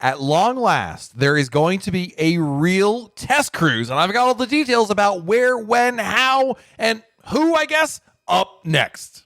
At long last, there is going to be a real test cruise, and I've got all the details about where, when, how, and who, I guess, up next.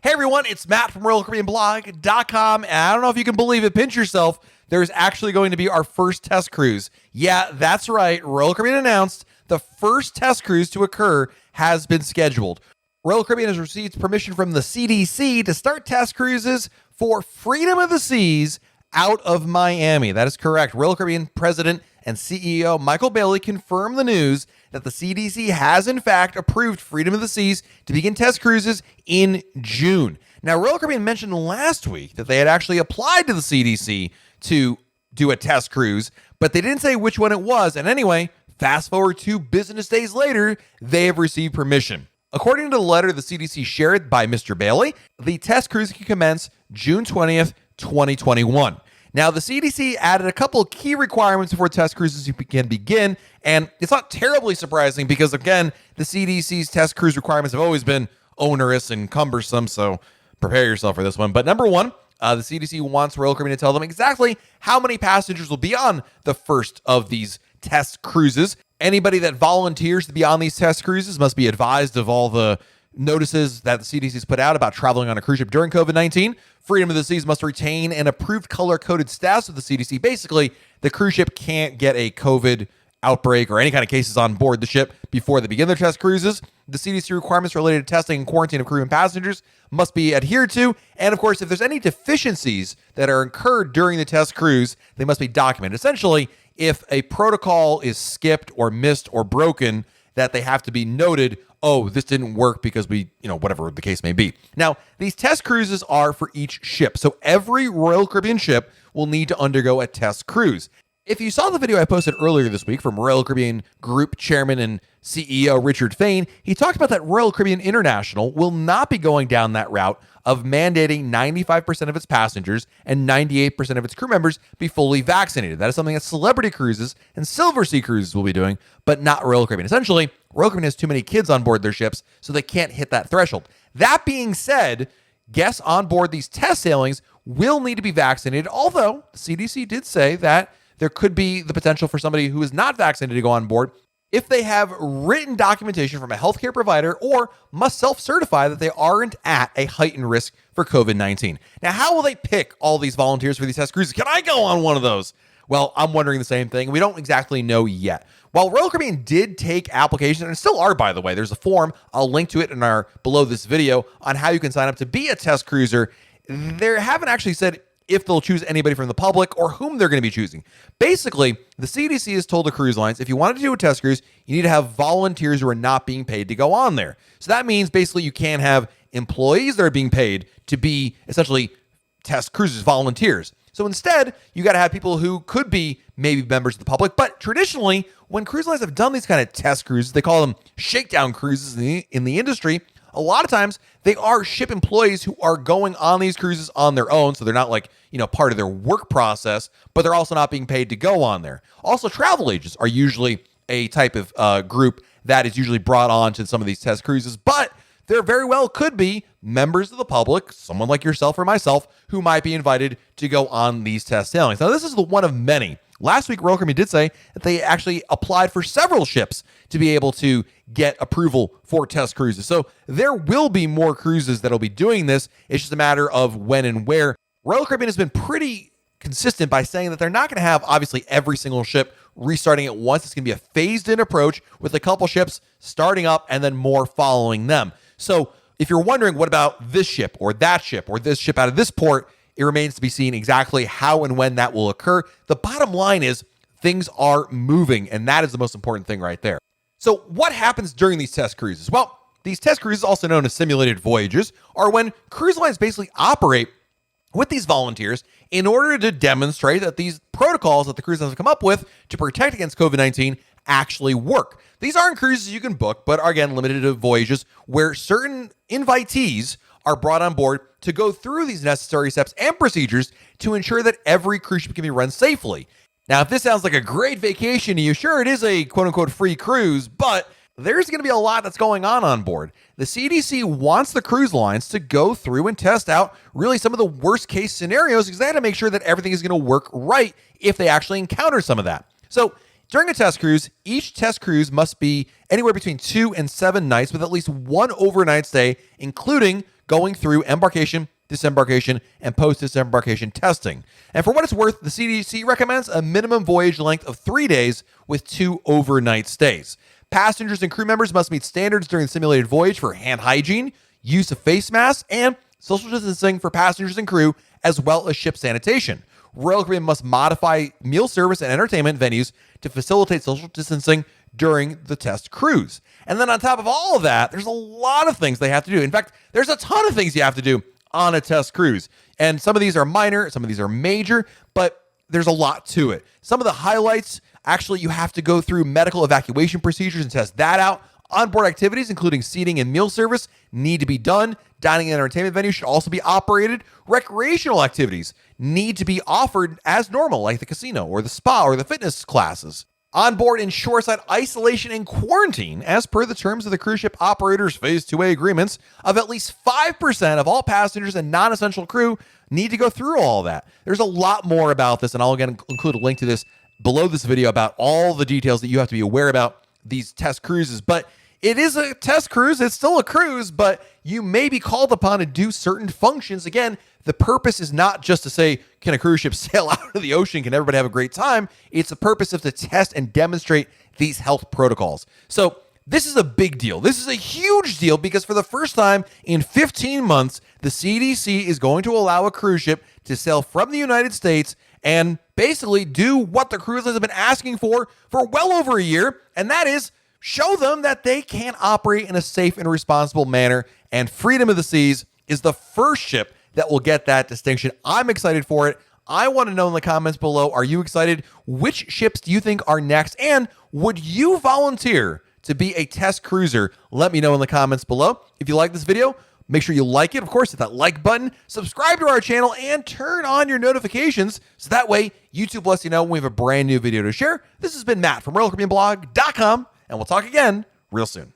Hey everyone, it's Matt from RoyalCaribbeanBlog.com, and I don't know if you can believe it, pinch yourself, there's actually going to be our first test cruise. Yeah, that's right, Royal Caribbean announced the first test cruise to occur has been scheduled. Royal Caribbean has received permission from the CDC to start test cruises for Freedom of the Seas out of Miami. That is correct. Royal Caribbean President and CEO Michael Bailey confirmed the news that the CDC has in fact approved Freedom of the Seas to begin test cruises in June. Now, Royal Caribbean mentioned last week that they had actually applied to the CDC to do a test cruise, but they didn't say which one it was. And anyway, fast forward 2 business days later, they have received permission. According to the letter the CDC shared by Mr. Bailey, the test cruise can commence June 20th, 2021. Now, the CDC added a couple of key requirements before test cruises can begin, and it's not terribly surprising because, again, the CDC's test cruise requirements have always been onerous and cumbersome, so prepare yourself for this one. But number one, the CDC wants Royal Caribbean to tell them exactly how many passengers will be on the first of these test cruises. Anybody that volunteers to be on these test cruises must be advised of all the notices that the CDC's put out about traveling on a cruise ship during COVID-19. Freedom of the Seas must retain an approved color-coded status with the CDC. Basically, the cruise ship can't get a COVID outbreak or any kind of cases on board the ship before they begin their test cruises. The CDC requirements related to testing and quarantine of crew and passengers must be adhered to. And of course, if there's any deficiencies that are incurred during the test cruise, they must be documented. Essentially, if a protocol is skipped or missed or broken, that they have to be noted, oh, this didn't work because whatever the case may be. Now, these test cruises are for each ship. So every Royal Caribbean ship will need to undergo a test cruise. If you saw the video I posted earlier this week from Royal Caribbean Group Chairman and CEO Richard Fain, he talked about that Royal Caribbean International will not be going down that route of mandating 95% of its passengers and 98% of its crew members be fully vaccinated. That is something that Celebrity Cruises and Silver Sea Cruises will be doing, but not Royal Caribbean. Essentially, Royal Caribbean has too many kids on board their ships, so they can't hit that threshold. That being said, guests on board these test sailings will need to be vaccinated, although the CDC did say that there could be the potential for somebody who is not vaccinated to go on board if they have written documentation from a healthcare provider or must self-certify that they aren't at a heightened risk for COVID-19. Now, how will they pick all these volunteers for these test cruises? Can I go on one of those? Well, I'm wondering the same thing. We don't exactly know yet. While Royal Caribbean did take applications, and still are, by the way, there's a form, I'll link to it in our below this video on how you can sign up to be a test cruiser. They haven't actually said if they'll choose anybody from the public or whom they're going to be choosing. Basically, the CDC has told the cruise lines, if you wanted to do a test cruise, you need to have volunteers who are not being paid to go on there. So that means basically you can't have employees that are being paid to be essentially test cruises, volunteers. So instead, you got to have people who could be maybe members of the public. But traditionally, when cruise lines have done these kind of test cruises, they call them shakedown cruises in the industry. A lot of times they are ship employees who are going on these cruises on their own. So they're not like, part of their work process, but they're also not being paid to go on there. Also, travel agents are usually a type of group that is usually brought on to some of these test cruises, but there very well could be members of the public, someone like yourself or myself, who might be invited to go on these test sailings. Now, this is the one of many. Last week, Royal Caribbean did say that they actually applied for several ships to be able to get approval for test cruises. So there will be more cruises that will be doing this. It's just a matter of when and where. Royal Caribbean has been pretty consistent by saying that they're not going to have, obviously, every single ship restarting at once. It's going to be a phased-in approach with a couple ships starting up and then more following them. So if you're wondering, what about this ship or that ship or this ship out of this port, it remains to be seen exactly how and when that will occur. The bottom line is things are moving, and that is the most important thing right there. So what happens during these test cruises? Well, these test cruises, also known as simulated voyages, are when cruise lines basically operate with these volunteers in order to demonstrate that these protocols that the cruise lines have come up with to protect against COVID-19 actually work. These aren't cruises you can book, but are, again, limited to voyages where certain invitees are brought on board to go through these necessary steps and procedures to ensure that every cruise ship can be run safely. Now, if this sounds like a great vacation to you, sure, it is a quote-unquote free cruise, but there's going to be a lot that's going on board. The CDC wants the cruise lines to go through and test out really some of the worst case scenarios because they had to make sure that everything is going to work right if they actually encounter some of that. So during a test cruise, each test cruise must be anywhere between 2 and 7 nights with at least 1 overnight stay, including going through embarkation, disembarkation, and post-disembarkation testing. And for what it's worth, the CDC recommends a minimum voyage length of 3 days with 2 overnight stays. Passengers and crew members must meet standards during the simulated voyage for hand hygiene, use of face masks, and social distancing for passengers and crew, as well as ship sanitation. Royal Caribbean must modify meal service and entertainment venues to facilitate social distancing during the test cruise. And then on top of all of that, there's a lot of things they have to do. In fact, there's a ton of things you have to do on a test cruise. And some of these are minor, some of these are major, but there's a lot to it. Some of the highlights, actually, you have to go through medical evacuation procedures and test that out. Onboard activities, including seating and meal service, need to be done. Dining and entertainment venues should also be operated. Recreational activities need to be offered as normal, like the casino or the spa or the fitness classes. Onboard and shoreside isolation and quarantine, as per the terms of the cruise ship operators' Phase 2A agreements, of at least 5% of all passengers and non-essential crew need to go through all of that. There's a lot more about this, and I'll again include a link to this below this video about all the details that you have to be aware about these test cruises. But it is a test cruise. It's still a cruise, but you may be called upon to do certain functions. Again, the purpose is not just to say, can a cruise ship sail out of the ocean? Can everybody have a great time? It's the purpose of to test and demonstrate these health protocols. So this is a big deal. This is a huge deal because for the first time in 15 months, the CDC is going to allow a cruise ship to sail from the United States and basically do what the cruise lines have been asking for well over a year, and that is show them that they can operate in a safe and responsible manner. And Freedom of the Seas is the first ship that will get that distinction. I'm excited for it. I want to know in the comments below, are you excited? Which ships do you think are next? And would you volunteer to be a test cruiser? Let me know in the comments below. If you like this video, make sure you like it. Of course, hit that like button, subscribe to our channel, and turn on your notifications so that way YouTube lets you know when we have a brand new video to share. This has been Matt from RoyalCaribbeanBlog.com, and we'll talk again real soon.